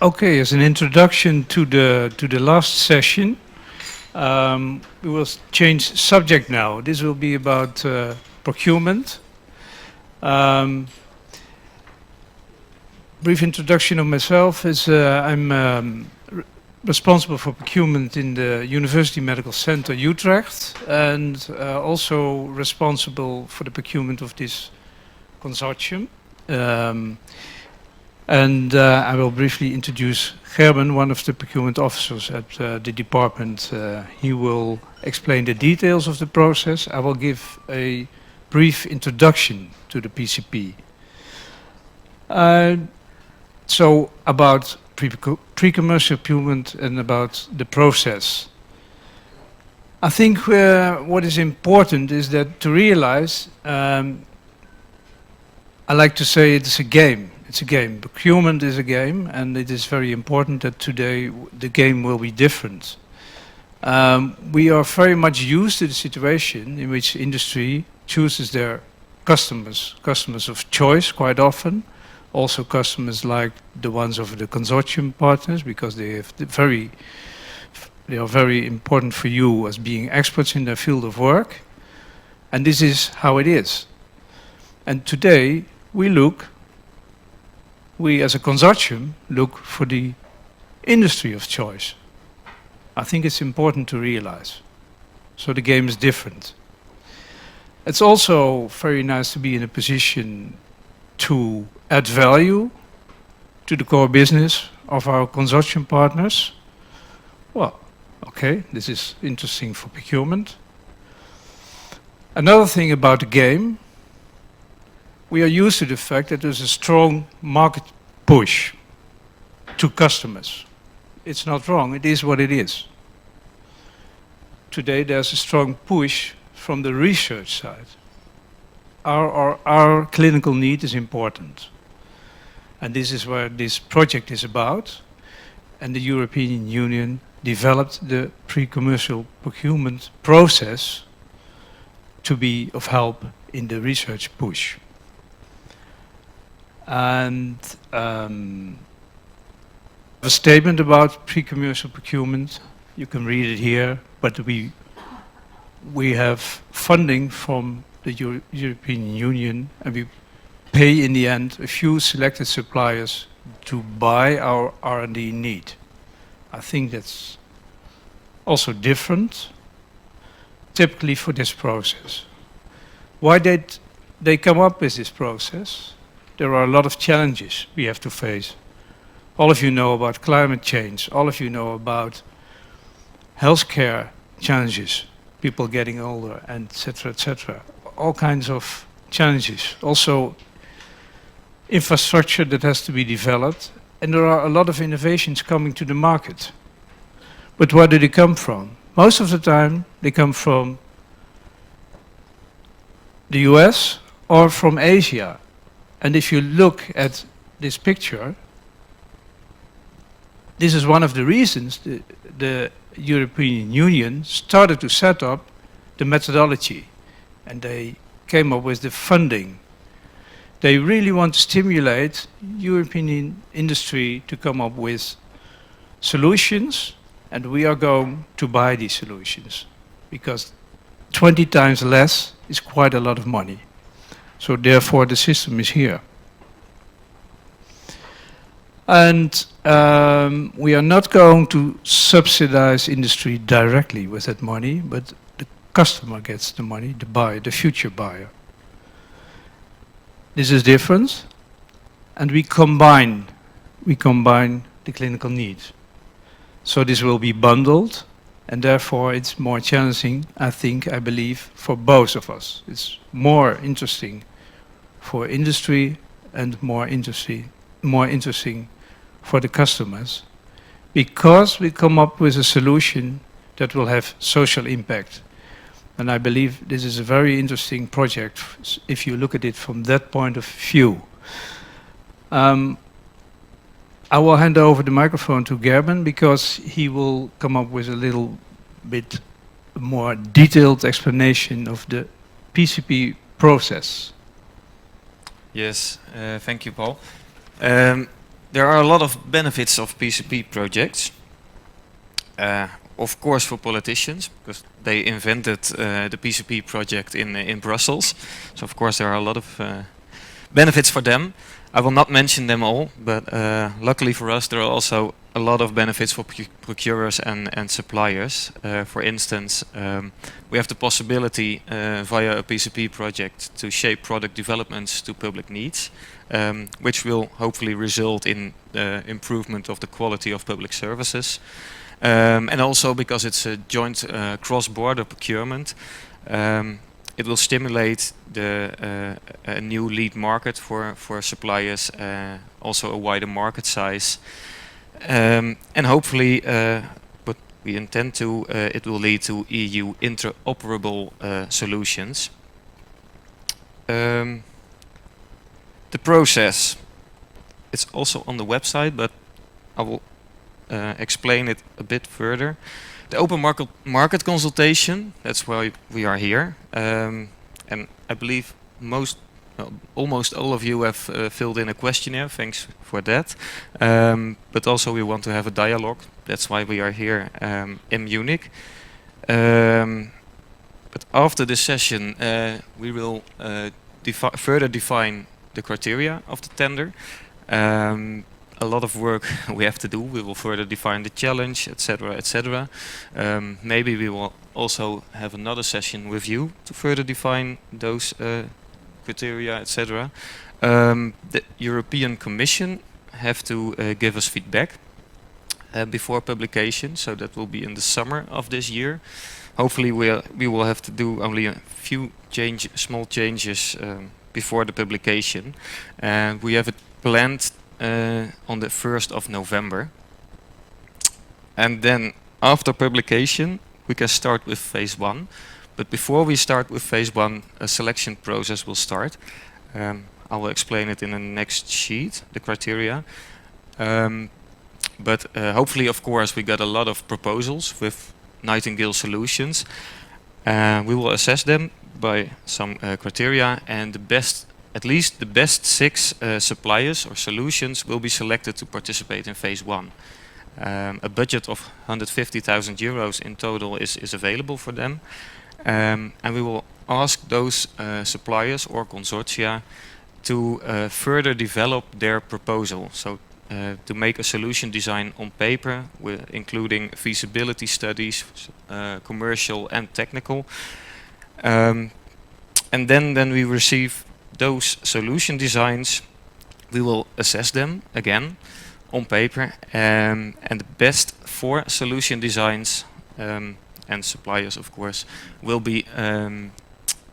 Okay, as an introduction to the last session, we will change subject now. This will be about procurement. Brief introduction of myself is I'm responsible for procurement in the University Medical Centre Utrecht, and also responsible for the procurement of this consortium. I will briefly introduce Gerben, one of the procurement officers at the department. He will explain the details of the process. I will give a brief introduction to the PCP. So about pre-commercial procurement and about the process. I think what is important is that to realize, I like to say it's a game. It's a game. Procurement is a game, and it is very important that today the game will be different. We are very much used to the situation in which industry chooses their customers of choice quite often. Also customers like the ones of the consortium partners, because they are very important for you as being experts in their field of work. And this is how it is. And today we as a consortium look for the industry of choice. I think it's important to realize. So the game is different. It's also very nice to be in a position to add value to the core business of our consortium partners. Well, okay, this is interesting for procurement. Another thing about the game, we are used to the fact that there's a strong market push to customers. It's not wrong, it is what it is. Today there's a strong push from the research side. Our clinical need is important. And this is where this project is about. And the European Union developed the pre-commercial procurement process to be of help in the research push. And a statement about pre-commercial procurement, you can read it here, but we have funding from the European Union, and we pay in the end a few selected suppliers to buy our R&D need. I think that's also different, typically for this process. Why did they come up with this process? There are a lot of challenges we have to face. All of you know about climate change. All of you know about healthcare challenges, people getting older, and etc., etc. All kinds of challenges. Also, infrastructure that has to be developed. And there are a lot of innovations coming to the market. But where do they come from? Most of the time, they come from the US or from Asia. And if you look at this picture, this is one of the reasons the European Union started to set up the methodology, and they came up with the funding. They really want to stimulate European industry to come up with solutions, and we are going to buy these solutions, because 20 times less is quite a lot of money. So therefore the system is here. And we are not going to subsidize industry directly with that money, but the customer gets the money, the buyer, the future buyer. This is different, and we combine the clinical needs. So this will be bundled, and therefore it's more challenging, I believe, for both of us. It's more interesting for industry and more interesting for the customers, because we come up with a solution that will have social impact. And I believe this is a very interesting project if you look at it from that point of view. I will hand over the microphone to Gerben, because he will come up with a little bit more detailed explanation of the PCP process. Yes, thank you, Paul. there are a lot of benefits of PCP projects. Of course for politicians, because they invented the PCP project in Brussels. So of course there are a lot of benefits for them. I will not mention them all, but luckily for us there are also a lot of benefits for procurers and suppliers. For instance, we have the possibility via a PCP project to shape product developments to public needs, which will hopefully result in improvement of the quality of public services. And also because it's a joint cross-border procurement, it will stimulate a new lead market for suppliers, also a wider market size. And hopefully, what we intend to, it will lead to EU interoperable solutions. The process, it's also on the website, but I will explain it a bit further. The Open Market Consultation, that's why we are here. And I believe almost all of you have filled in a questionnaire, thanks for that. But also we want to have a dialogue, that's why we are here in Munich. But after this session we will further define the criteria of the tender. A lot of work we have to do. We will further define the challenge, etc., etc. Maybe we will also have another session with you to further define those criteria, etc. The European Commission have to give us feedback before publication, so that will be in the summer of this year. Hopefully we will have to do only a few small changes before the publication, and we have it planned on the 1st of November. And then after publication we can start with phase 1. But before we start with phase 1, a selection process will start. I will explain it in the next sheet, the criteria. But hopefully, of course, we got a lot of proposals with Nightingale solutions. We will assess them by some criteria, and at least the best 6 suppliers or solutions will be selected to participate in phase 1. A budget of 150,000 euros in total is available for them. And we will ask those suppliers or consortia to further develop their proposal. So to make a solution design on paper, including feasibility studies, commercial and technical. And then we receive those solution designs, we will assess them again on paper, and the best 4 solution designs and suppliers, of course, will be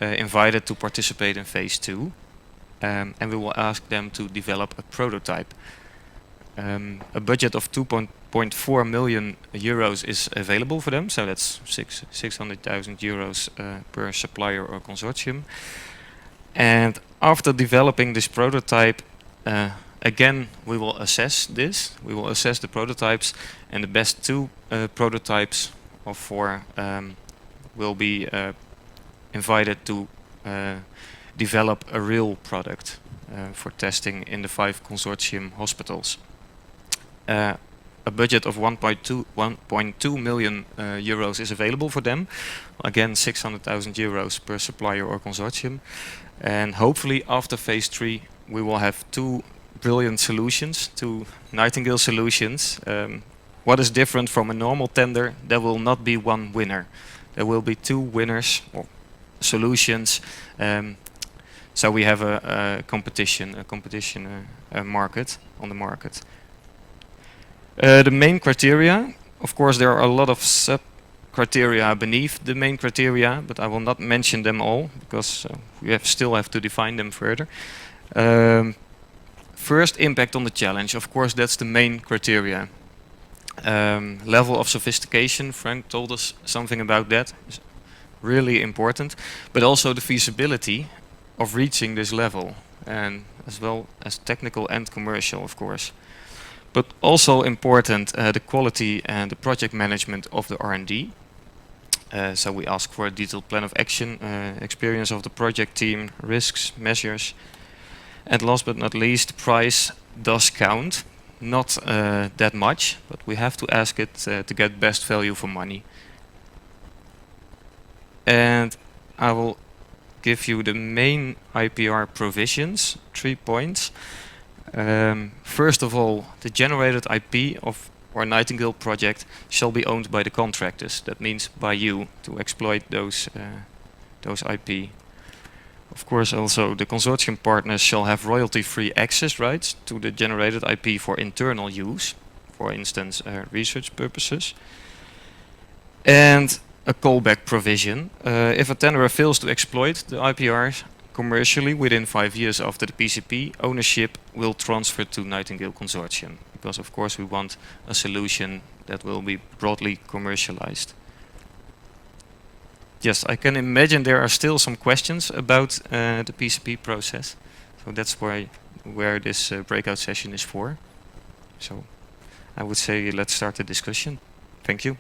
invited to participate in phase 2, and we will ask them to develop a prototype. A budget of 2.4 million euros is available for them, so that's 600,000 euros per supplier or consortium. And after developing this prototype, again we will assess this. We will assess the prototypes, and the best 2 prototypes of 4 will be invited to develop a real product for testing in the 5 consortium hospitals. A budget of 1.2 million euros is available for them. Again, 600,000 euros per supplier or consortium. And hopefully after phase 3 we will have 2 brilliant solutions, 2 Nightingale solutions. What is different from a normal tender? There will not be one winner. There will be 2 winners or solutions. So we have a competition market on the market. The main criteria, of course there are a lot of sub-criteria beneath the main criteria, but I will not mention them all because we still have to define them further. First, impact on the challenge. Of course that's the main criteria. Level of sophistication, Frank told us something about that. It's really important, but also the feasibility of reaching this level, and as well as technical and commercial, of course. But also important, the quality and the project management of the R&D. So we ask for a detailed plan of action, experience of the project team, risks, measures. And last but not least, price does count. not that much, but we have to ask it to get best value for money. And I will give you the main IPR provisions, 3 points. First of all, the generated IP of our Nightingale project shall be owned by the contractors. That means by you, to exploit those IP. Of course, also the consortium partners shall have royalty-free access rights to the generated IP for internal use, for instance, research purposes. And a callback provision. If a tenderer fails to exploit the IPRs commercially within 5 years after the PCP, ownership will transfer to Nightingale Consortium. Because of course we want a solution that will be broadly commercialized. Yes, I can imagine there are still some questions about the PCP process. So that's where this breakout session is for. So I would say let's start the discussion. Thank you.